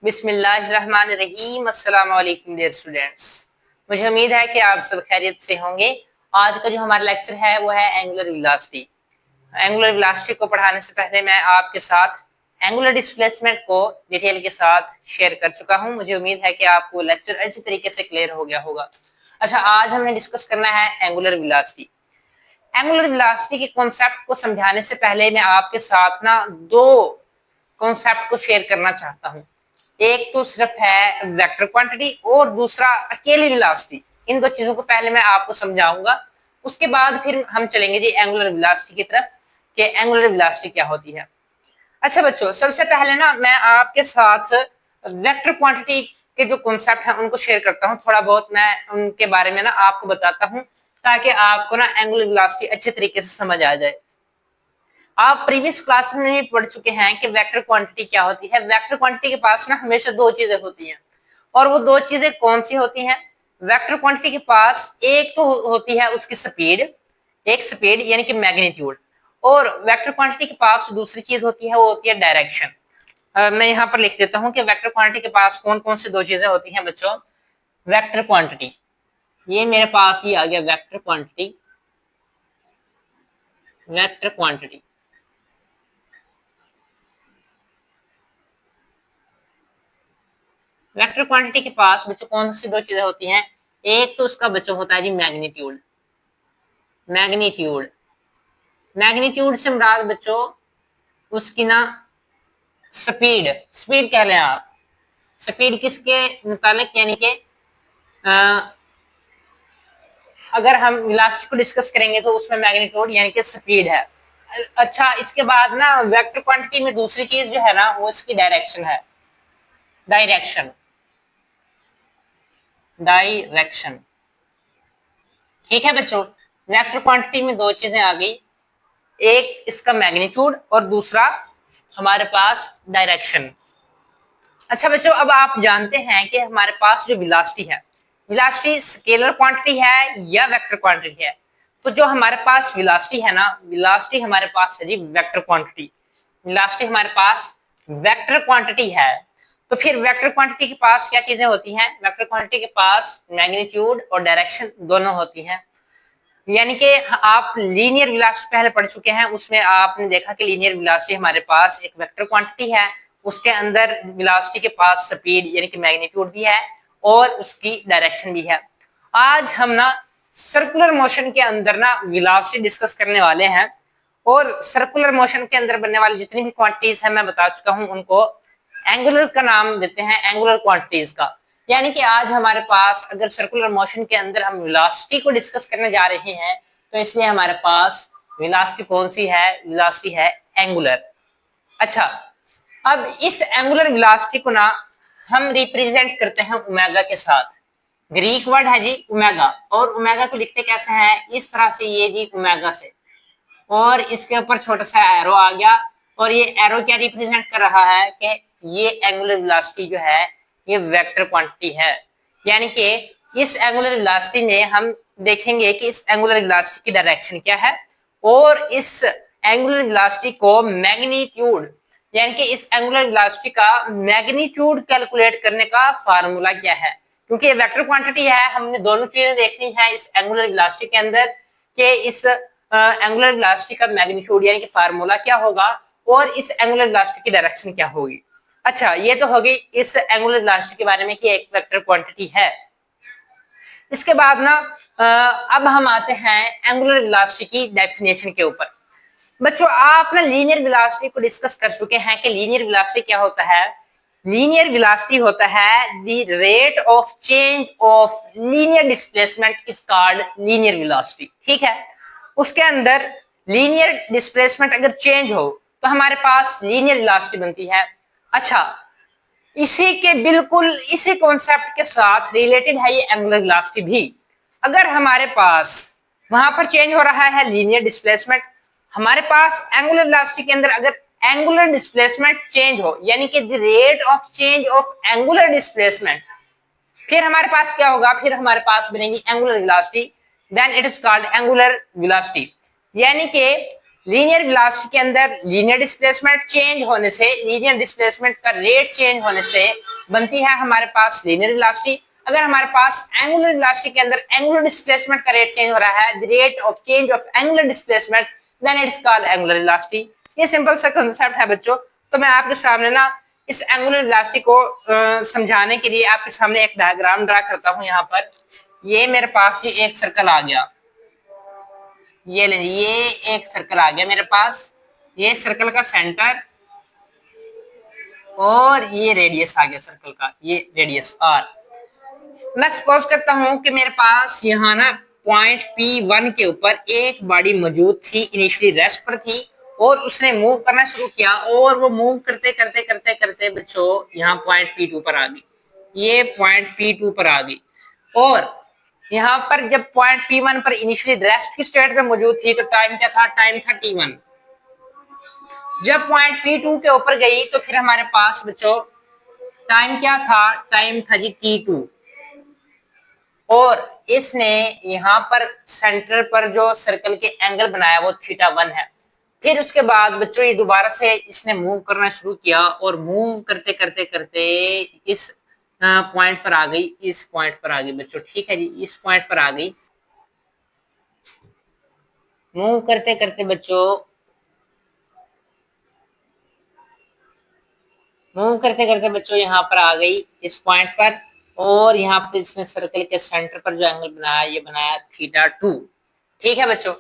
बिस्मिल्लाहिर्रहमानिर्रहीम। अस्सलाम वालेकुम डियर स्टूडेंट्स। मुझे उम्मीद है कि आप सब खैरियत से होंगे। आज का जो हमारा लेक्चर है वो है एंगुलर वेलोसिटी। एंगुलर वेलोसिटी को पढ़ाने से पहले मैं आपके साथ एंगुलर डिस्प्लेसमेंट को डिटेल के साथ शेयर कर चुका हूं। मुझे उम्मीद है कि आपको लेक्चर अच्छी तरीके से क्लियर हो गया होगा। अच्छा, आज हमने डिस्कस करना है एंगुलर वेलोसिटी। एंगुलर वेलोसिटी के कॉन्सेप्ट को समझाने से पहले मैं आपके साथ ना दो कॉन्सेप्ट को शेयर करना चाहता हूं। एक तो सिर्फ है वेक्टर क्वांटिटी और दूसरा अकेली वेलोसिटी। इन दो चीजों को पहले मैं आपको समझाऊंगा, उसके बाद फिर हम चलेंगे जी एंगुलर वेलोसिटी की तरफ कि एंगुलर वेलोसिटी क्या होती है। अच्छा बच्चों, सबसे पहले ना मैं आपके साथ वेक्टर क्वांटिटी के जो कॉन्सेप्ट हैं उनको शेयर करता हूं। थोड़ा बहुत मैं उनके बारे में ना आपको बताता हूं ताकि आपको ना एंगुलर वेलोसिटी अच्छे तरीके से समझ आ जाए। आप प्रीवियस क्लासेस में भी पढ़ चुके हैं कि वेक्टर क्वांटिटी क्या होती है। वेक्टर क्वांटिटी के पास ना हमेशा दो चीजें होती हैं, और वो दो चीजें कौन सी होती हैं? वेक्टर क्वांटिटी के पास एक तो होती है उसकी स्पीड, एक स्पीड यानी कि मैग्नीट्यूड, और वेक्टर क्वांटिटी के पास दूसरी चीज होती है वो होती है डायरेक्शन। मैं यहाँ पर लिख देता हूँ कि वेक्टर क्वांटिटी के पास कौन कौन सी दो चीजें होती हैं बच्चों। वेक्टर क्वांटिटी, ये मेरे पास ही आ गया vector quantity. Vector quantity vector quantity के पास बच्चों कौन सी दो चीजें होती हैं? एक तो उसका बच्चों होता है जी मैग्नीट्यूड। मैग्नीट्यूड मैग्नीट्यूड से मुराद बच्चों उसकी ना स्पीड, स्पीड कह लें आप। स्पीड किसके मुतालिक, यानी कि अगर हम वेलोसिटी को डिस्कस करेंगे तो उसमें मैग्नीट्यूड यानी कि स्पीड है। अच्छा, इसके बाद ना वेक्टर क्वांटिटी में दूसरी चीज जो है ना वो इसकी डायरेक्शन है। डायरेक्शन डायरेक्शन ठीक है बच्चों, वेक्टर क्वांटिटी में दो चीजें आ गई, एक इसका मैग्नीट्यूड और दूसरा हमारे पास डायरेक्शन। अच्छा बच्चों, अब आप जानते हैं कि हमारे पास जो वेलोसिटी है, वेलोसिटी स्केलर क्वांटिटी है या वेक्टर क्वांटिटी है? तो जो हमारे पास वेलोसिटी है ना, वेलोसिटी हमारे पास है जी वेक्टर क्वांटिटी। वेलोसिटी हमारे पास वेक्टर क्वांटिटी है। तो फिर वेक्टर क्वांटिटी के पास क्या चीजें होती हैं? वेक्टर क्वांटिटी के पास मैग्नीट्यूड और डायरेक्शन दोनों होती हैं। यानी कि आप लीनियर वेलोसिटी पहले पढ़ चुके हैं, उसमें आपने देखा कि लीनियर वेलोसिटी हमारे पास एक वेक्टर क्वांटिटी है, उसके अंदर वेलोसिटी के पास स्पीड यानी कि मैग्नीट्यूड भी है और उसकी डायरेक्शन भी है। आज हम ना सर्कुलर मोशन के अंदर ना वेलोसिटी डिस्कस करने वाले हैं, और सर्कुलर मोशन के अंदर बनने वाली जितनी भी क्वांटिटीज है मैं बता चुका हूं, उनको एंगुलर का नाम देते हैं, एंगुलर क्वांटिटीज का। यानी कि आज हमारे पास अगर सर्कुलर मोशन के अंदर हम वेलोसिटी को डिस्कस करने जा रहे हैं तो इसलिए हमारे पास वेलोसिटी कौन सी है? वेलोसिटी है एंगुलर। अच्छा, अब इस एंगुलर वेलोसिटी को ना हम रिप्रेजेंट करते हैं ओमेगा के साथ। ग्रीक वर्ड है जी ओमेगा, और ओमेगा को लिखते कैसे हैं? इस तरह से, ये जी ओमेगा से, और इसके ऊपर छोटा सा एरो आ गया, और ये एरो क्या रिप्रेजेंट कर रहा है कि ये एंगुलर वेलोसिटी जो है ये वेक्टर क्वांटिटी है। यानी कि इस एंगुलर वेलोसिटी में हम देखेंगे कि इस एंगुलर वेलोसिटी की डायरेक्शन क्या है, और इस एंगुलर वेलोसिटी को मैग्नीट्यूड यानी कि इस एंगुलर वेलोसिटी का मैग्नीट्यूड कैलकुलेट करने का फार्मूला क्या है। क्योंकि ये वेक्टर क्वांटिटी है, हमने दोनों चीजें देखनी है इस एंगुलर वेलोसिटी के अंदर कि इस एंगुलर वेलोसिटी का मैग्नीट्यूड यानी कि फार्मूला क्या होगा और इस एंगुलर वेलोसिटी की डायरेक्शन क्या होगी। अच्छा, ये तो हो गई इस एंगुलर वेलोसिटी के बारे में कि एक वेक्टर क्वांटिटी है। इसके बाद ना अब हम आते हैं एंगुलर वेलोसिटी की डेफिनेशन के ऊपर। बच्चों, आप ना लीनियर वेलोसिटी को डिस्कस कर चुके हैं कि लीनियर वेलोसिटी क्या होता है। लीनियर वेलोसिटी होता है the rate of change of linear displacement is called linear velocity. ठीक है, उसके अंदर लीनियर डिस्प्लेसमेंट अगर चेंज हो तो हमारे पास लीनियर वेलोसिटी बनती है। अच्छा, इसी के बिल्कुल इसी कॉन्सेप्ट के साथ रिलेटेड है ये एंगुलर वेलोसिटी भी। अगर हमारे पास वहां पर चेंज हो रहा है लीनियर डिस्प्लेसमेंट, हमारे पास एंगुलर वेलोसिटी के अंदर अगर एंगुलर डिस्प्लेसमेंट चेंज हो यानी कि the rate of change of angular displacement, फिर हमारे पास क्या होगा? फिर हमारे पास बनेगी angular velocity, then it is called angular velocity. यानी कि लीनियर वेलोसिटी के अंदर लीनियर डिस्प्लेसमेंट चेंज होने से, लीनियर डिस्प्लेसमेंट का रेट चेंज होने से बनती है हमारे पास लीनियर वेलोसिटी। अगर हमारे पास एंगुलर वेलोसिटी के अंदर एंगुलर डिस्प्लेसमेंट का रेट चेंज हो रहा है, the rate of change of angular displacement, then it's called angular velocity. ये सिंपल सा कांसेप्ट है बच्चों। तो मैं आपके सामने ना इस एंगुलर वेलोसिटी को समझाने के लिए आपके सामने एक डायग्राम ड्रा करता हूं। यहाँ पर ये मेरे पास ये एक सर्कल आ गया, ये लीजिए, ये एक सर्कल आ गया मेरे पास, ये सर्कल का सेंटर और ये रेडियस आ गया सर्कल का, ये रेडियस आर। मैं सपोज करता हूं कि मेरे पास यहाँ ना पॉइंट P1 के ऊपर एक बॉडी मौजूद थी, इनिशियली रेस्ट पर थी और उसने मूव करना शुरू किया और वो मूव करते करते करते करते बच्चों यहाँ पॉइंट P2 पर आ गई, ये पॉइंट P2 पर आ गई। और यहाँ पर जब पॉइंट P1 पर इनिशियली रेस्ट की स्टेट में मौजूद थी तो टाइम क्या था, टाइम था T1। जब पॉइंट P2 के ऊपर गई तो फिर हमारे पास बच्चों टाइम क्या था, टाइम था जी T2। और इसने यहाँ पर सेंटर पर जो सर्कल के एंगल बनाया वो θ1 है। फिर उसके बाद बच्चों ये दोबारा से इसने मूव करना शुरू किया और मूव करते करते करते इस पॉइंट पर आ गई, इस पॉइंट पर आ गई बच्चों, ठीक है जी, इस पॉइंट पर आ गई। मूव करते करते बच्चों, मूव करते करते बच्चों यहाँ पर आ गई इस पॉइंट पर और यहाँ पर इसने सर्कल के सेंटर पर जो एंगल बनाया ये बनाया θ2। ठीक है बच्चों,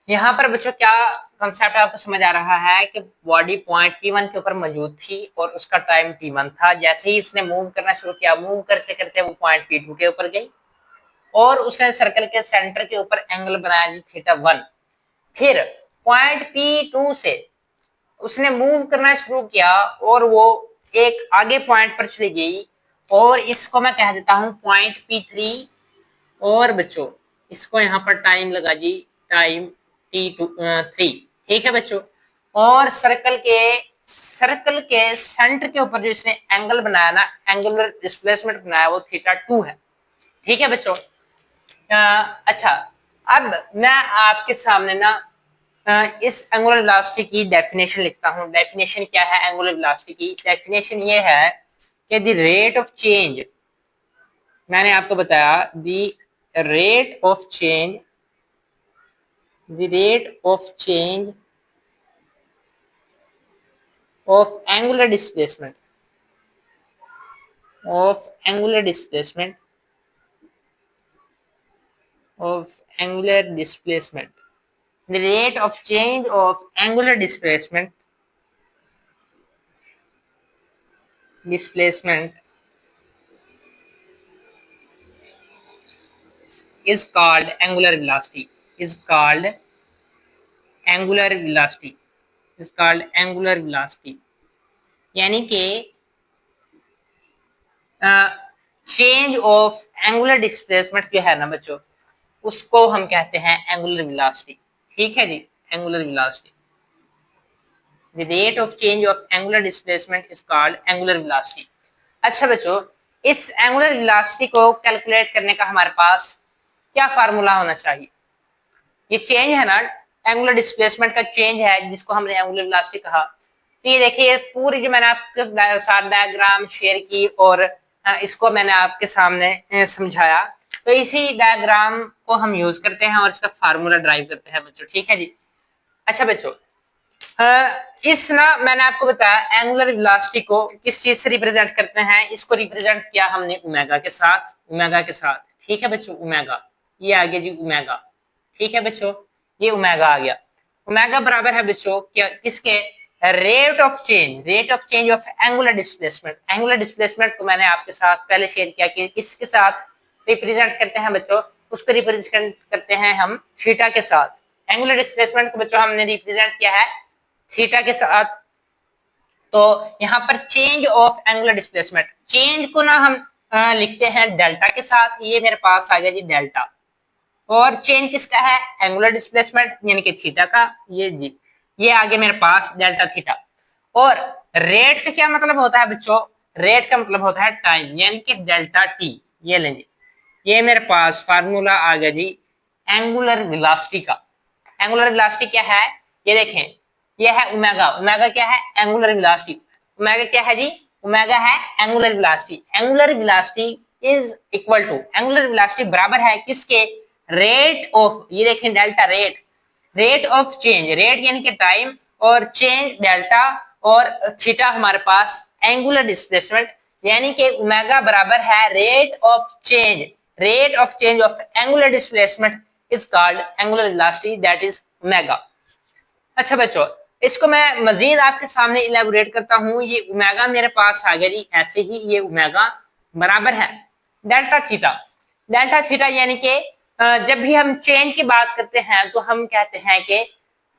यहाँ पर बच्चों क्या कंसेप्ट आपको समझ आ रहा है कि बॉडी पॉइंट P1 के ऊपर मौजूद थी और उसका टाइम T1 था। जैसे ही उसने मूव करना शुरू किया, मूव करते करते वो पॉइंट P2 के ऊपर गई और उसने सर्कल के सेंटर के ऊपर एंगल बनाया जी θ1। फिर पॉइंट P2 से उसने मूव करना शुरू किया और वो एक आगे पॉइंट पर चली गई और इसको मैं कह देता हूं पॉइंट P3। और बच्चों इसको यहाँ पर टाइम लगा जी, टाइम T3। ठीक है बच्चों, और सर्कल के सेंटर के ऊपर जो इसने एंगल बनाया ना, एंगुलर डिस्प्लेसमेंट बनाया वो θ2 है। ठीक है बच्चों। अच्छा, अब मैं आपके सामने ना इस एंगुलर वेलोसिटी की डेफिनेशन लिखता हूं। डेफिनेशन क्या है एंगुलर वेलोसिटी की? डेफिनेशन ये है कि द रेट ऑफ चेंज, मैंने आपको बताया the rate of change, the rate of change of angular displacement, of angular displacement, of angular displacement, the rate of change of angular displacement, is called angular velocity, is called angular velocity, is called angular velocity। यानी कि change of angular displacement जो है ना बच्चों, उसको हम कहते हैं एंगुलर वेलोसिटी। ठीक है जी, angular velocity, the rate of change of angular displacement is called angular velocity. अच्छा बच्चों, इस एंगुलर वेलोसिटी को कैलकुलेट करने का हमारे पास क्या फार्मूला होना चाहिए? ये चेंज है ना, एंगुलर डिस्प्लेसमेंट का चेंज है जिसको हमने एंगुलर वेलोसिटी कहा। तो ये देखिए पूरी जो मैंने आपके साथ डायग्राम शेयर की और इसको मैंने आपके सामने समझाया, तो इसी डायग्राम को हम यूज करते हैं और इसका फार्मूला ड्राइव करते हैं बच्चों। ठीक है जी। अच्छा बच्चों, इस ना मैंने आपको बताया एंगुलर वेलोसिटी को किस चीज से रिप्रेजेंट करते हैं। इसको रिप्रेजेंट किया हमने ओमेगा के साथ, ओमेगा के साथ। ठीक है बच्चों, ओमेगा, ये आ गया जी ओमेगा। ठीक है बच्चों, ये ओमेगा आ गया। ओमेगा बराबर है बच्चों क्या, किसके? Rate of change of angular displacement. Angular displacement को मैंने आपके साथ पहले शेयर किया कि किसके साथ रिप्रेजेंट करते हैं बच्चों, उसको रिप्रेजेंट करते हैं हम थीटा के साथ। एंगुलर डिस्प्लेसमेंट को बच्चों हमने रिप्रेजेंट किया है थीटा के साथ। तो यहाँ पर change of angular displacement, change को ना हम लिखते हैं डेल्टा के साथ। ये मेरे पास आ गया जी डेल्टा। और चेंज किसका है? एंगुलर डिस्प्लेसमेंट यानी कि थीटा का। ये जी, ये आगे मेरे पास डेल्टा थीटा। और रेट का क्या मतलब होता है बच्चों? रेट का मतलब होता है टाइम, यानी कि डेल्टा टी। ये लेंगे, ये मेरे पास फार्मूला आ गया जी एंगुलर वेलोसिटी का। एंगुलर वेलोसिटी क्या है, ये देखें, ये है ओमेगा। ओमेगा क्या है, एंगुलर वेलोसिटी। ओमेगा क्या है जी, ओमेगा है angular velocity. Angular velocity is equal to, angular velocity बराबर है किसके, रेट ऑफ, ये देखें delta, rate of change, rate यानी कि टाइम, और चेंज डेल्टा, और थीटा हमारे पास एंगुलर डिस्प्लेसमेंट, यानी कि ओमेगा बराबर है rate of change, rate of change of angular displacement is called angular velocity, that is omega. अच्छा बच्चों, इसको मैं मजीद आपके सामने इलेबोरेट करता हूं। ये ओमेगा मेरे पास आ गया जी, ऐसे ही ये ओमेगा बराबर है डेल्टा थीटा। डेल्टा थीटा यानी कि जब भी हम चेंज की बात करते हैं तो हम कहते हैं कि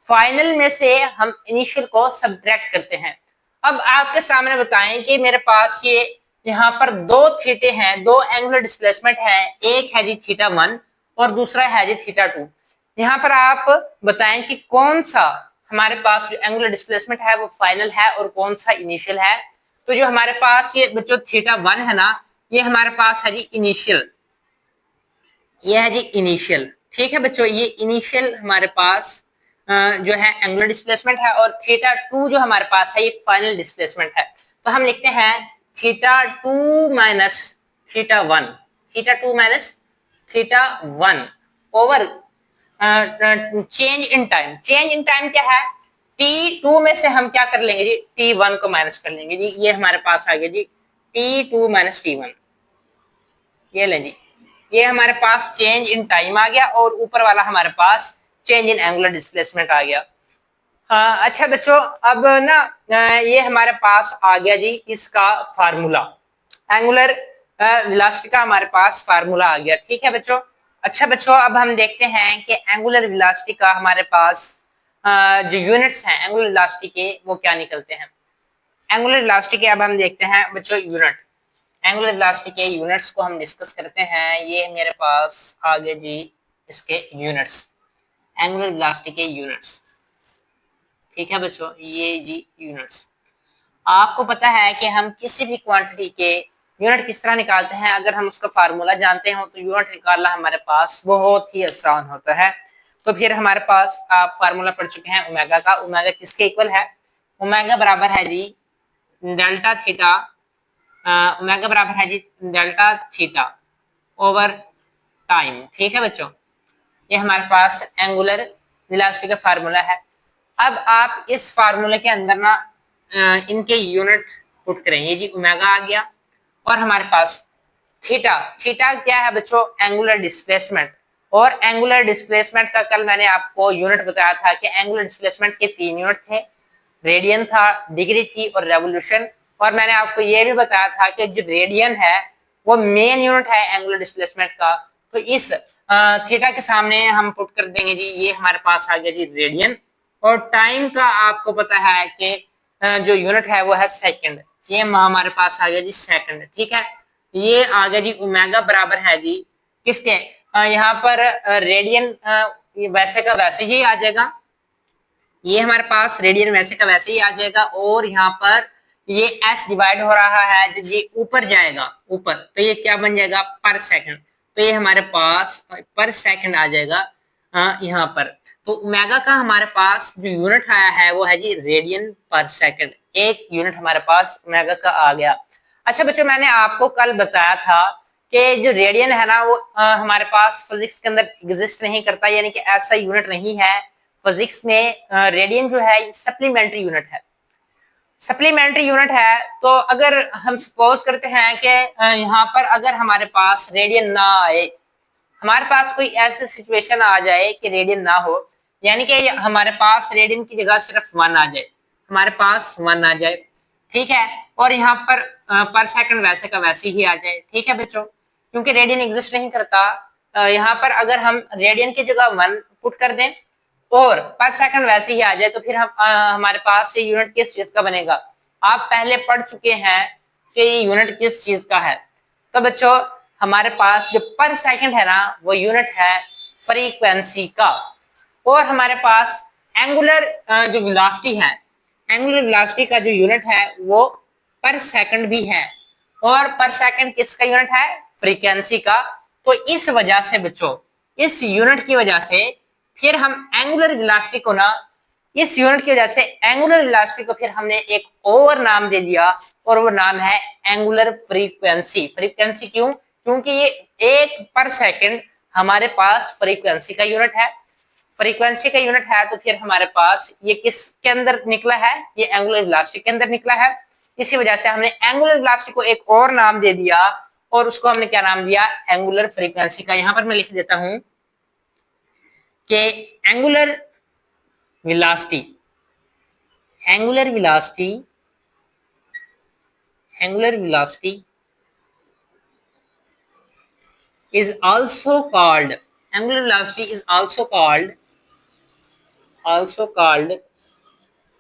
फाइनल में से हम इनिशियल को सब्ट्रैक्ट करते हैं। अब आपके सामने बताएं कि मेरे पास ये यहाँ पर दो थीटे हैं, दो एंगुलर डिस्प्लेसमेंट है, एक है जी थीटा 1 और दूसरा है जी थीटा 2। यहाँ पर आप बताएं कि कौन सा हमारे पास जो एंगुलर डिस्प्लेसमेंट है वो फाइनल है और कौन सा इनिशियल है। तो जो हमारे पास ये बच्चों थीटा 1 है ना, ये हमारे पास है जी इनिशियल, ये है जी इनिशियल। ठीक है बच्चों, ये इनिशियल हमारे पास जो है एंगुलर डिस्प्लेसमेंट है, और थीटा 2 जो हमारे पास है ये फाइनल डिस्प्लेसमेंट है। तो हम लिखते हैं theta 2 minus theta 1, theta 2 minus theta 1 over change in time. Change in time क्या है, T2 में से हम क्या कर लेंगे जी, T1 को माइनस कर लेंगे जी। ये हमारे पास आ गया जी T2 माइनस T1, ये लें जी, ये हमारे पास चेंज इन टाइम आ गया, और ऊपर वाला हमारे पास चेंज इन एंगुलर डिस्प्लेसमेंट आ गया। हाँ अच्छा बच्चों, अब ना ये हमारे पास आ गया जी इसका फार्मूला, एंगुलर वेलोसिटी का हमारे पास फार्मूला आ गया। ठीक है बच्चों। अच्छा बच्चों, अब हम देखते हैं कि एंगुलर वेलोसिटी का हमारे पास जो यूनिट्स हैं एंगुलर वेलोसिटी के वो क्या निकलते हैं। एंगुलर वेलोसिटी के अब हम देखते हैं बच्चों यूनिट, एंगुलर वेलोसिटी के यूनिट्स को हम डिस्कस करते हैं। ये मेरे पास आ गए जी इसके यूनिट्स, एंगुलर वेलोसिटी के यूनिट्स। ठीक है बच्चों, ये जी यूनिट्स। आपको पता है कि हम किसी भी क्वांटिटी के यूनिट किस तरह निकालते हैं, अगर हम उसका फार्मूला जानते हो तो यूनिट निकालना हमारे पास बहुत ही आसान होता है। तो फिर हमारे पास आप फार्मूला पढ़ चुके हैं ओमेगा का। ओमेगा किसके इक्वल है, ओमेगा बराबर है जी डेल्टा थीटा, ओमेगा बराबर है जी डेल्टा थीटा ओवर टाइम। ठीक है बच्चों, ये हमारे पास एंगुलर वेलोसिटी का फार्मूला है। अब आप इस फार्मूले के अंदर ना इनके यूनिट पुट करेंगे जी, ओमेगा आ गया, और हमारे पास थीटा, थीटा क्या है बच्चों, एंगुलर डिस्प्लेसमेंट। और एंगुलर डिस्प्लेसमेंट का कल मैंने आपको यूनिट बताया था कि एंगुलर डिस्प्लेसमेंट के 3 यूनिट थे, रेडियन था, डिग्री थी और रेवोल्यूशन। और मैंने आपको यह भी बताया था कि जो रेडियन है वो मेन यूनिट है एंगुलर डिस्प्लेसमेंट का। तो इस थीटा के सामने हम पुट कर देंगे जी, ये हमारे पास आ गया जी रेडियन, और टाइम का आपको पता है कि जो यूनिट है वो है सेकंड, ये हमारे पास आ गया जी सेकंड। ठीक है, ये आ गया जी ओमेगा बराबर है जी किसके, यहाँ पर रेडियन वैसे का वैसे ही आ जाएगा, ये हमारे पास रेडियन वैसे का वैसे ही आ जाएगा, और यहाँ पर ये s डिवाइड हो रहा है, जब ये ऊपर जाएगा ऊपर तो ये क्या बन जाएगा पर सेकंड, तो ये हमारे पास पर सेकंड आ जाएगा यहाँ पर। तो ओमेगा का हमारे पास जो यूनिट आया है वो है जी रेडियन पर सेकंड, एक यूनिट हमारे पास ओमेगा का आ गया। अच्छा बच्चों, मैंने आपको कल बताया था कि जो रेडियन है ना वो हमारे पास फिजिक्स के अंदर एग्जिस्ट नहीं करता, यानी कि ऐसा यूनिट नहीं है फिजिक्स में। रेडियन जो है सप्लीमेंट्री यूनिट है, सप्लीमेंट्री यूनिट है। तो अगर हम सपोज करते हैं कि यहाँ पर अगर हमारे पास रेडियन ना आए, हमारे पास कोई ऐसी सिचुएशन आ जाए कि रेडियन ना हो, यानी कि हमारे पास रेडियन की जगह सिर्फ 1 आ जाए, हमारे पास 1 आ जाए, ठीक है, और यहाँ पर सेकंड वैसे का वैसे ही आ जाए। ठीक है बच्चों, क्योंकि रेडियन एग्जिस्ट नहीं करता। यहाँ पर अगर हम रेडियन की जगह 1 पुट कर दें और पर सेकंड वैसे ही आ जाए, तो फिर हम हमारे पास ये यूनिट किस चीज का बनेगा। आप पहले पढ़ चुके हैं कि ये यूनिट किस चीज का है। तो बच्चों, हमारे पास जो पर सेकंड है ना वो यूनिट है फ्रीक्वेंसी का, और हमारे पास एंगुलर जो वेलोसिटी है, एंगुलर वेलोसिटी का जो यूनिट है वो पर सेकंड भी है, और पर सेकंड किसका यूनिट है, फ्रीक्वेंसी का। तो इस वजह से बच्चों, इस यूनिट की वजह से फिर हम एंगुलर वेलोसिटी को ना, इस यूनिट की वजह से एंगुलर वेलोसिटी को फिर हमने एक और नाम दे दिया, और वो नाम है एंगुलर फ्रीक्वेंसी। फ्रीक्वेंसी क्यों? क्योंकि ये 1 पर सेकंड हमारे पास फ्रीक्वेंसी का यूनिट है। फ्रीक्वेंसी का यूनिट है तो फिर हमारे पास ये किसके अंदर निकला है? ये एंगुलर वेलोसिटी के अंदर निकला है। इसी वजह से हमने एंगुलर वेलोसिटी को एक और नाम दे दिया, और उसको हमने क्या नाम दिया? एंगुलर फ्रीक्वेंसी का। यहां पर मैं लिख देता हूं कि angular velocity, angular velocity, angular velocity is also called, angular velocity is also called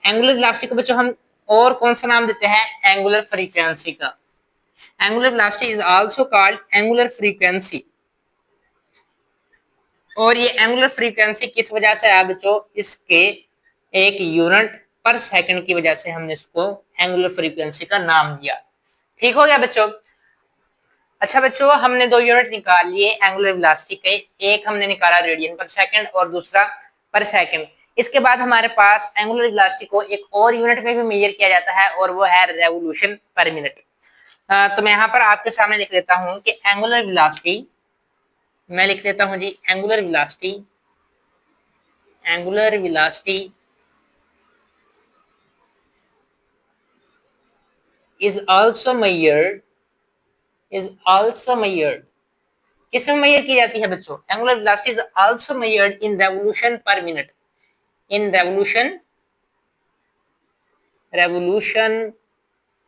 angular velocity को बच्चों हम और कौन सा नाम देते हैं? एंगुलर फ्रीक्वेंसी का। Angular velocity is also called angular frequency. और ये एंगुलर फ्रीक्वेंसी किस वजह से है बच्चों? इसके एक यूनिट पर सेकंड की वजह से हमने इसको एंगुलर फ्रीक्वेंसी का नाम दिया। ठीक हो गया बच्चों? अच्छा बच्चों, हमने 2 यूनिट निकाल लिए एंगुलर वेलोसिटी के। एक हमने निकाला रेडियन पर सेकंड और दूसरा पर सेकंड। इसके बाद हमारे पास एंगुलर वेलोसिटी को एक और यूनिट में भी मेजर किया जाता है, और वो है रेवोल्यूशन पर मिनट। तो मैं यहाँ पर आपके सामने लिख लेता हूँ कि एंगुलर वेलोसिटी, मैं लिख देता हूँ जी angular velocity, angular velocity is also measured, is also measured, किस में मेजर की जाती है बच्चों? Angular velocity is also measured in revolution पर मिनट, इन रेवोल्यूशन, रेवोल्यूशन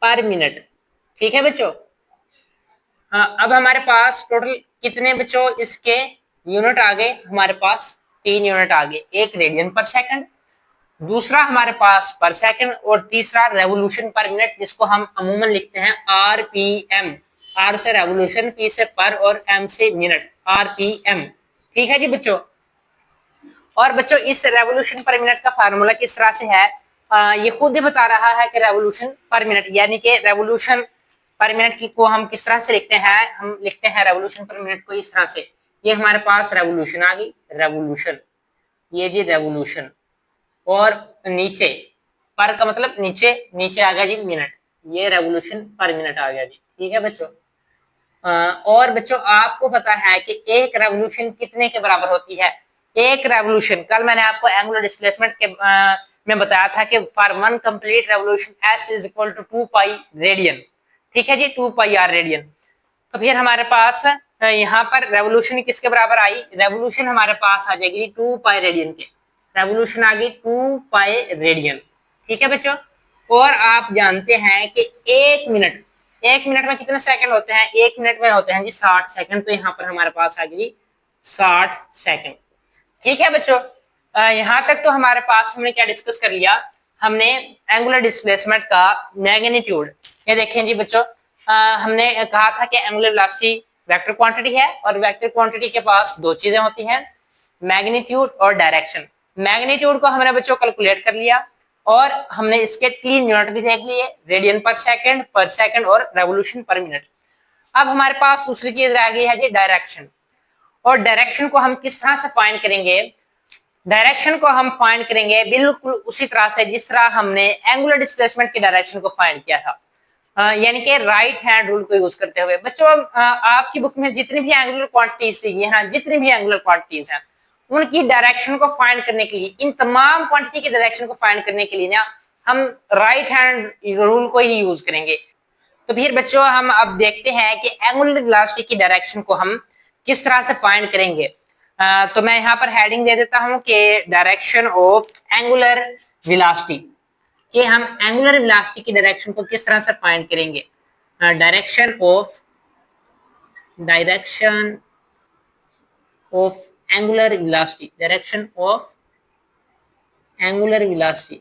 पर मिनट। ठीक है बच्चों? हाँ, अब हमारे पास टोटल कितने बच्चों इसके यूनिट आ गए? हमारे पास 3 यूनिट आ गए। एक रेडियन पर सेकंड, दूसरा हमारे पास पर सेकंड, और तीसरा रेवोल्यूशन पर मिनट, जिसको हम अमूमन लिखते हैं आरपीएम। आर से रेवोल्यूशन, पी से पर, और एम से मिनट, आरपीएम। ठीक है जी बच्चों? और बच्चों इस रेवोल्यूशन पर मिनट का फार्मूला किस तरह से है? ये खुद ही बता रहा है कि रेवोल्यूशन पर मिनट, यानी कि रेवोल्यूशन पर मिनट की को हम किस तरह से लिखते हैं? हम लिखते हैं रेवोल्यूशन पर मिनट को इस तरह से। ये हमारे पास रेवोल्यूशन आ गई, रेवोल्यूशन, ये जी रेवोल्यूशन, और नीचे पर का मतलब नीचे, नीचे आ गया जी मिनट, ये रेवोल्यूशन पर मिनट आ गया जी। ठीक है बच्चों? और बच्चों आपको पता है कि एक रेवोल्यूशन कितने के बराबर होती है? एक रेवोल्यूशन, कल मैंने आपको एंगुलर डिस्प्लेसमेंट के में बताया था कि for 1 complete revolution s is equal to 2 pi radian. ठीक है जी, 2 पाई r रेडियन। तो फिर हमारे पास यहाँ पर रेवोल्यूशन किसके बराबर आई? रेवोल्यूशन हमारे पास आ जाएगी 2 पाई रेडियन के। रेवोल्यूशन आ गई 2 पाई रेडियन। ठीक है बच्चों? और आप जानते हैं कि 1 मिनट में कितने सेकंड होते हैं? 1 मिनट में होते हैं जी 60 सेकंड। तो यहाँ पर हमारे पास आ गई 60 सेकंड। ठीक है बच्चों? यहाँ तक तो हमारे पास हमने क्या डिस्कस कर लिया? हमने एंगुलर डिस्प्लेसमेंट का मैग्नीट्यूड। ये देखें जी बच्चों, हमने कहा था कि एंगुलर वेलोसिटी वेक्टर क्वांटिटी है, और वेक्टर क्वांटिटी के पास 2 चीजें होती हैं, मैग्नीट्यूड और डायरेक्शन। मैग्नीट्यूड को हमने बच्चों कैलकुलेट कर लिया, और हमने इसके 3 यूनिट भी देख लिए, रेडियन पर सेकंड और रेवोल्यूशन पर मिनट। अब हमारे पास दूसरी चीज रह गई है जी डायरेक्शन। और डायरेक्शन को हम किस तरह से फाइंड करेंगे? डायरेक्शन को हम फाइंड करेंगे बिल्कुल उसी तरह से जिस तरह हमने एंगुलर डिस्प्लेसमेंट की डायरेक्शन को फाइंड किया था, यानी कि राइट हैंड रूल को यूज करते हुए। बच्चों आपकी बुक में जितनी भी एंगुलर क्वांटिटीज दी गई हैं, जितनी भी एंगुलर क्वांटिटीज हैं, उनकी डायरेक्शन को फाइंड करने के लिए, इन तमाम क्वांटिटी की डायरेक्शन को फाइंड करने के लिए ना हम राइट हैंड रूल को ही यूज करेंगे। तो फिर बच्चों हम अब देखते हैं कि एंगुलर वेलोसिटी की डायरेक्शन को हम किस तरह से फाइंड करेंगे। तो मैं यहाँ पर हेडिंग दे देता हूं कि डायरेक्शन ऑफ एंगुलर वेलोसिटी, कि हम एंगुलर वेलोसिटी की डायरेक्शन को किस तरह से फाइंड करेंगे। Direction of angular velocity, direction of angular velocity,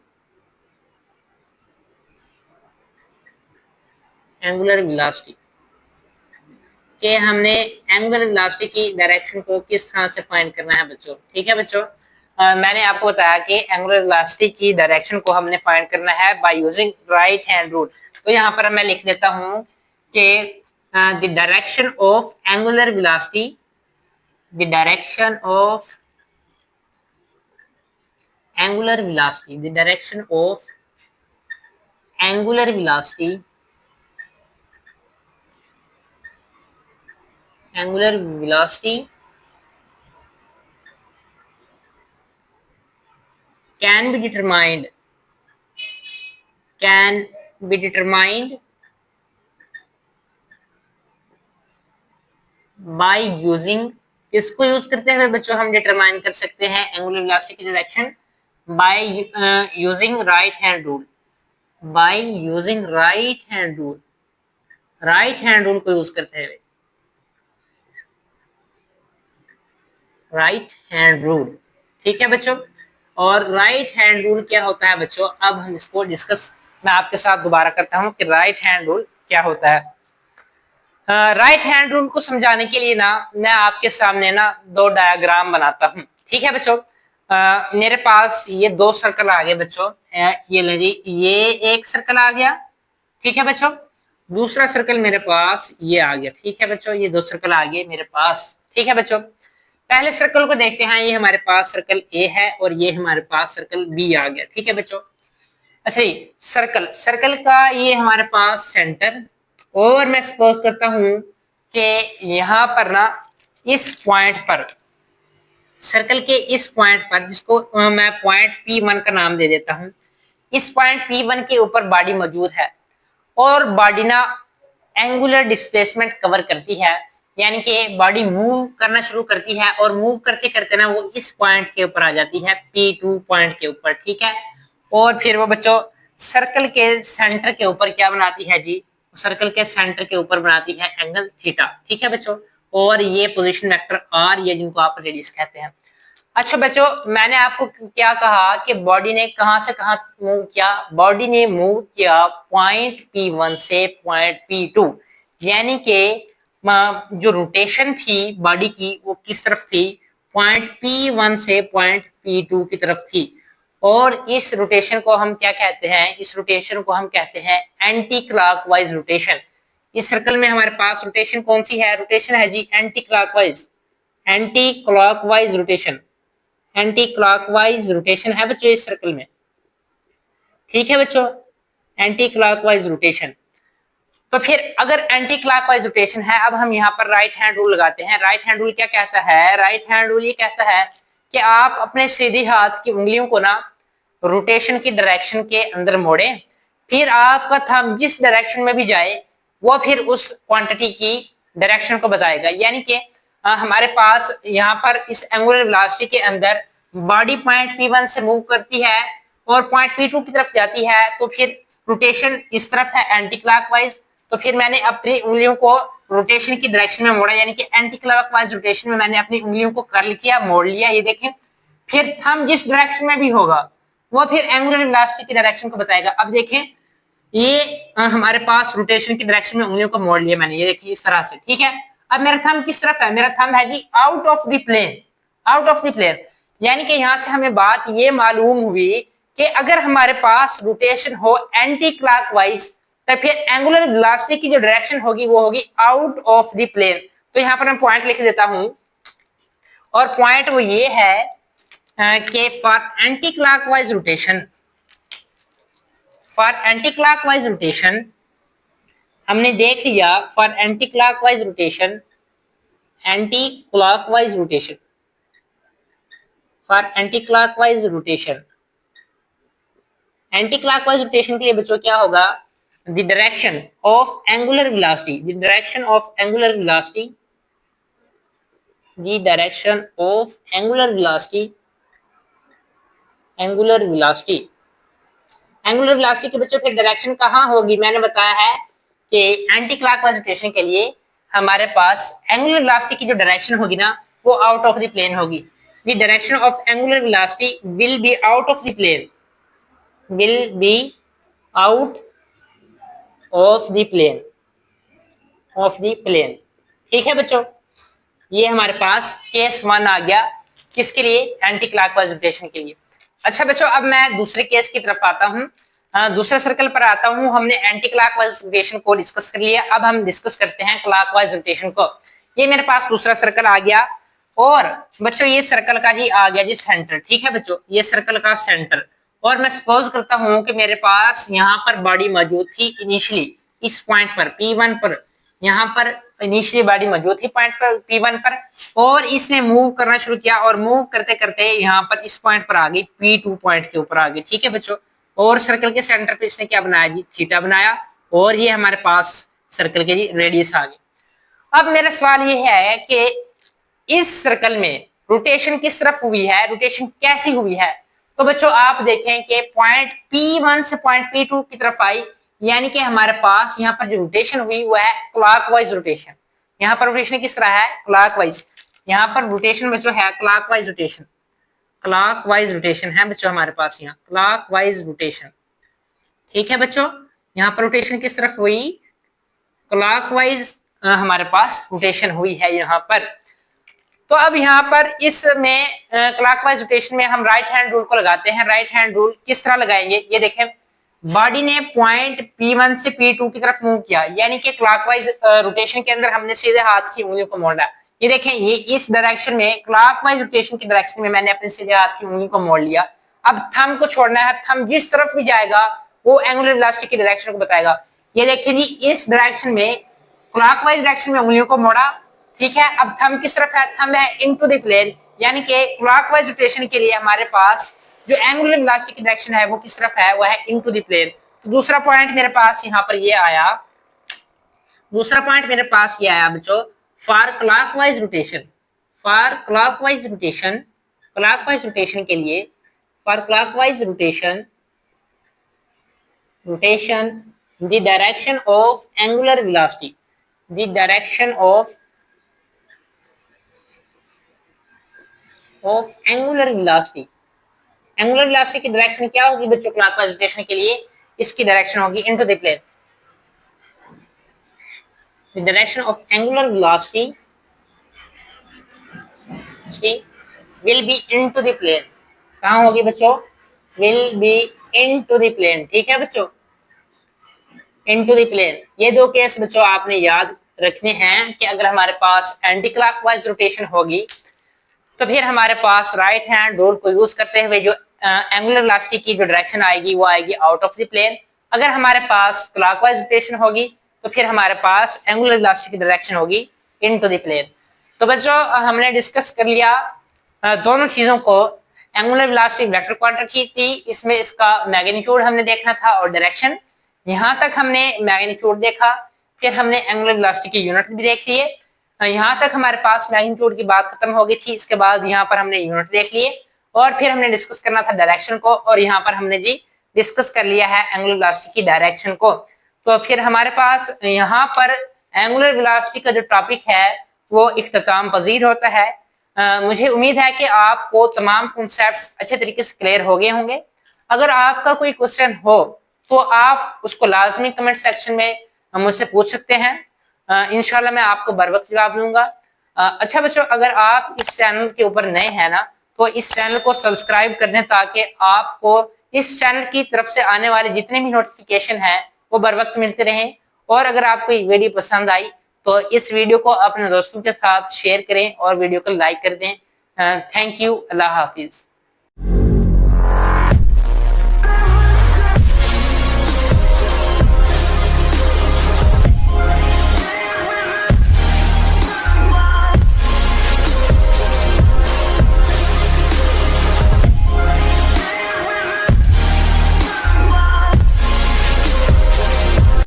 angular velocity, कि हमने एंगुलर वेलोसिटी की डायरेक्शन को किस तरह से फाइंड करना है बच्चों। ठीक है बच्चों? मैंने आपको बताया कि एंगुलर वेलोसिटी की डायरेक्शन को हमने फाइंड करना है by using right hand rule. तो यहाँ पर मैं लिख देता हूँ कि the direction of angular velocity, the direction of angular velocity, the direction of angular velocity can be determined by using, किसको यूज करते हैं बच्चों, हम डिटरमाइन कर सकते हैं एंगुलर वेलोसिटी की direction by using right hand rule, by using right hand rule को यूज करते हैं, राइट हैंड रूल। ठीक है बच्चों, और राइट हैंड रूल क्या होता है बच्चों, अब हम इसको डिस्कस मैं आपके साथ दोबारा करता हूं कि राइट हैंड रूल क्या होता है। राइट हैंड रूल को समझाने के लिए ना मैं आपके सामने ना दो डायग्राम बनाता हूं। ठीक है बच्चों, मेरे पास ये दो सर्कल आ गए बच्चों, ये लीजिए, ये एक सर्कल आ गया। ठीक है बच्चों, दूसरा सर्कल मेरे पास ये आ गया। ठीक है बच्चों, ये दो सर्कल आ गए मेरे पास। ठीक है बच्चों, पहले सर्कल को देखते हैं, ये हमारे पास सर्कल ए है और ये हमारे पास सर्कल बी आ गया। ठीक है बच्चों, अच्छा जी, सर्कल का ये हमारे पास सेंटर, और मैं सपोज करता हूं कि यहां पर ना इस पॉइंट पर, सर्कल के इस पॉइंट पर, जिसको मैं पॉइंट P1 का नाम दे देता हूं, इस पॉइंट P1 के ऊपर बॉडी मौजूद है और बॉडी ना एंगुलर डिस्प्लेसमेंट कवर करती है, यानी कि बॉडी मूव करना शुरू करती है और मूव करते करते ना वो इस पॉइंट के ऊपर आ जाती है, P2 पॉइंट के ऊपर। ठीक है, और फिर वो बच्चों सर्कल के सेंटर के ऊपर क्या बनाती है जी, सर्कल के सेंटर के ऊपर बनाती है एंगल थीटा। ठीक है बच्चों, और ये पोजीशन वेक्टर आर, ये जिनको आप रेडियस कहते हैं। अच्छा बच्चों, मैंने आपको क्या कहा कि बॉडी ने कहां से कहां मूव किया, बॉडी ने मूव किया पॉइंट P1 से पॉइंट P2, यानी कि जो रोटेशन थी बॉडी की वो किस तरफ थी, पॉइंट P1 से पॉइंट P2 की तरफ थी। और इस रोटेशन को हम क्या कहते हैं, इस रोटेशन को हम कहते हैं एंटी क्लॉकवाइज रोटेशन। इस सर्कल में हमारे पास रोटेशन कौन सी है, रोटेशन है जी anti clockwise rotation, anti clockwise rotation है बच्चों इस सर्कल में। ठीक है बच्चों, एंटी क्लॉकवाइज रोटेशन। तो फिर अगर एंटी क्लॉकवाइज रोटेशन है, अब हम यहाँ पर राइट हैंड रूल लगाते हैं। राइट हैंड रूल क्या कहता है, राइट हैंड रूल ये कहता है कि आप अपने सीधी हाथ की उंगलियों को ना रोटेशन की डायरेक्शन के अंदर मोड़ें, फिर आपका थंब जिस डायरेक्शन में भी जाए वो फिर उस क्वांटिटी की डायरेक्शन को बताएगा। यानी कि हमारे पास यहाँ पर इस एंगुलर वेलोसिटी के अंदर बॉडी पॉइंट P1 से मूव करती है और पॉइंट P2 की तरफ जाती है, तो फिर रोटेशन इस तरफ है एंटी क्लॉकवाइज, तो फिर मैंने अपनी उंगलियों को रोटेशन की डायरेक्शन में मोड़ा, यानी कि एंटी क्लॉकवाइज रोटेशन में मैंने अपनी उंगलियों को कर्ल किया, मोड़ लिया, ये देखें। फिर थंब जिस डायरेक्शन में भी होगा वो फिर एंगुलर वेलोसिटी की डायरेक्शन को बताएगा। अब देखें, ये हमारे पास रोटेशन की डायरेक्शन में उंगलियों को मोड़ लिया मैंने, ये देखिए इस तरह से। ठीक है, अब मेरा थंब किस तरफ है, मेरा थंब है जी out of the plane, out of the plane. यानी कि यहां से हमें बात ये मालूम हुई कि अगर हमारे पास रोटेशन हो एंटी क्लॉकवाइज, तो फिर एंगुलर वेलोसिटी की जो डायरेक्शन होगी वो होगी आउट ऑफ द प्लेन। तो यहाँ पर मैं पॉइंट लिख देता हूं, और पॉइंट वो ये है कि फॉर एंटी क्लॉकवाइज रोटेशन, हमने देख लिया for anti clockwise rotation, for anti clockwise rotation के लिए बच्चों क्या होगा, the direction of angular velocity, the direction of angular velocity के बच्चों की डायरेक्शन कहाँ होगी, मैंने बताया है कि एंटी क्लॉकवाइज रोटेशन के लिए हमारे पास एंगुलर वेलोसिटी की जो डायरेक्शन होगी ना वो आउट ऑफ द प्लेन होगी। The direction of angular velocity will be out of the plane, ठीक है बच्चों, ये हमारे पास केस 1 आ गया, किसके लिए, एंटी क्लॉकवाइज रोटेशन के लिए। अच्छा बच्चों, अब मैं दूसरे केस की तरफ आता हूँ, दूसरे सर्कल पर आता हूँ। हमने एंटी क्लॉकवाइज रोटेशन को डिस्कस कर लिया, अब हम डिस्कस करते हैं क्लॉकवाइज रोटेशन को। ये मेरे पास दूसरा सर्कल आ गया और बच्चों ये सर्कल का जी आ गया जी सेंटर, ठीक है बच्चों, ये सर्कल का सेंटर। और मैं सपोज करता हूं कि मेरे पास यहाँ पर बॉडी मौजूद थी इनिशियली इस पॉइंट पर P1 पर, यहाँ पर इनिशियली बॉडी मौजूद थी पॉइंट पर P1 पर, और इसने मूव करना शुरू किया और मूव करते करते यहाँ पर इस पॉइंट पर आ गई P2 पॉइंट के ऊपर आ गई, ठीक है बच्चों। और सर्कल के सेंटर पे इसने क्या बनाया जी, थीटा बनाया, और ये हमारे पास सर्कल के जी रेडियस आ गई। अब मेरा सवाल ये है कि इस सर्कल में रोटेशन किस तरफ हुई है, रोटेशन कैसी हुई है। तो बच्चों आप देखें कि पॉइंट P1 से पॉइंट P2 की तरफ आई, यानी कि हमारे पास यहाँ पर जो रोटेशन हुई वो है क्लॉकवाइज रोटेशन। यहाँ पर रोटेशन किस तरह है, क्लॉकवाइज। यहाँ पर रोटेशन बच्चों है क्लॉकवाइज रोटेशन, क्लॉकवाइज रोटेशन है बच्चों हमारे पास यहाँ क्लॉकवाइज रोटेशन, ठीक है बच्चों। यहाँ पर रोटेशन किस तरफ हुई, क्लॉकवाइज हमारे पास रोटेशन हुई है यहाँ पर। तो अब यहाँ पर इसमें क्लॉकवाइज रोटेशन में हम राइट हैंड रूल को लगाते हैं। राइट हैंड रूल किस तरह लगाएंगे, ये देखें, बॉडी ने पॉइंट P1 से P2 की तरफ मूव किया, यानी कि क्लॉकवाइज रोटेशन के अंदर हमने सीधे हाथ की उंगलियों को मोड़ा। ये देखें, ये इस डायरेक्शन में क्लॉकवाइज रोटेशन की डायरेक्शन में मैंने अपने सीधे हाथ की उंगली को मोड़ लिया। अब थंब को छोड़ना है, थंब जिस तरफ भी जाएगा वो एंगुलर वेलोसिटी की डायरेक्शन को बताएगा। ये देखिए जी, इस डायरेक्शन में क्लॉकवाइज डायरेक्शन में उंगलियों को मोड़ा, ठीक है। अब थंब किस तरफ है, थंब है इनटू द प्लेन, यानी कि क्लॉकवाइज रोटेशन के लिए हमारे पास जो एंगुलर वेलोसिटी की डायरेक्शन है वो किस तरफ है, वो है इनटू द प्लेन। तो दूसरा पॉइंट मेरे पास यहाँ पर ये आया, दूसरा पॉइंट मेरे पास ये आया बच्चों, for clockwise rotation, for clockwise rotation, clockwise rotation के लिए, for clockwise rotation, rotation the direction of angular velocity, the direction of angular velocity. Angular velocity की डायरेक्शन क्या होगी बच्चों क्लॉकवाइज रोटेशन के लिए, इसकी डायरेक्शन होगी into the plane. The direction of angular velocity will be into the plane. कहां होगी बच्चों, will be into the plane, ठीक है बच्चों, इनटू द प्लेन। ये दो केस बच्चों आपने याद रखने हैं कि अगर हमारे पास एंटी क्लॉकवाइज रोटेशन होगी तो फिर हमारे पास राइट हैंड रूल को यूज करते हुए जो एंगुलर वेलोसिटी की जो डायरेक्शन आएगी वो आएगी आउट ऑफ द प्लेन। अगर हमारे पास क्लॉकवाइज रोटेशन होगी तो फिर हमारे पास एंगुलर वेलोसिटी की डायरेक्शन होगी इनटू द प्लेन। तो बच्चों हमने डिस्कस कर लिया दोनों चीजों को। एंगुलर वेलोसिटी वेक्टर क्वांटिटी थी, इसमें इसका मैग्नीट्यूड हमने देखना था और डायरेक्शन। यहाँ तक हमने मैग्नीट्यूड देखा, फिर हमने एंगुलर वेलोसिटी की यूनिट भी देख लिए। यहाँ तक हमारे पास मैग्नीट्यूड की बात खत्म हो गई थी। इसके बाद यहाँ पर हमने यूनिट देख लिए और फिर हमने डिस्कस करना था डायरेक्शन को, और यहाँ पर हमने जी डिस्कस कर लिया है एंगुलर वेलोसिटी की डायरेक्शन को। तो फिर हमारे पास यहाँ पर एंगुलर वेलोसिटी का जो टॉपिक है वो इख्तिताम पजीर होता है। मुझे उम्मीद है कि आपको तमाम कॉन्सेप्ट्स अच्छे तरीके से क्लियर हो गए होंगे। अगर आपका कोई क्वेश्चन हो तो आप उसको लाजमी कमेंट सेक्शन में मुझसे पूछ सकते हैं। इंशाल्लाह मैं आपको बर वक्त जवाब दूंगा। अच्छा बच्चों, अगर आप इस चैनल के ऊपर नए हैं ना तो इस चैनल को सब्सक्राइब कर दें ताकि आपको इस चैनल की तरफ से आने वाले जितने भी नोटिफिकेशन हैं वो बर वक्त मिलते रहें। और अगर आपको ये वीडियो पसंद आई तो इस वीडियो को अपने दोस्तों के साथ शेयर करें और वीडियो को लाइक कर दें। Thank you, Allah Hafiz.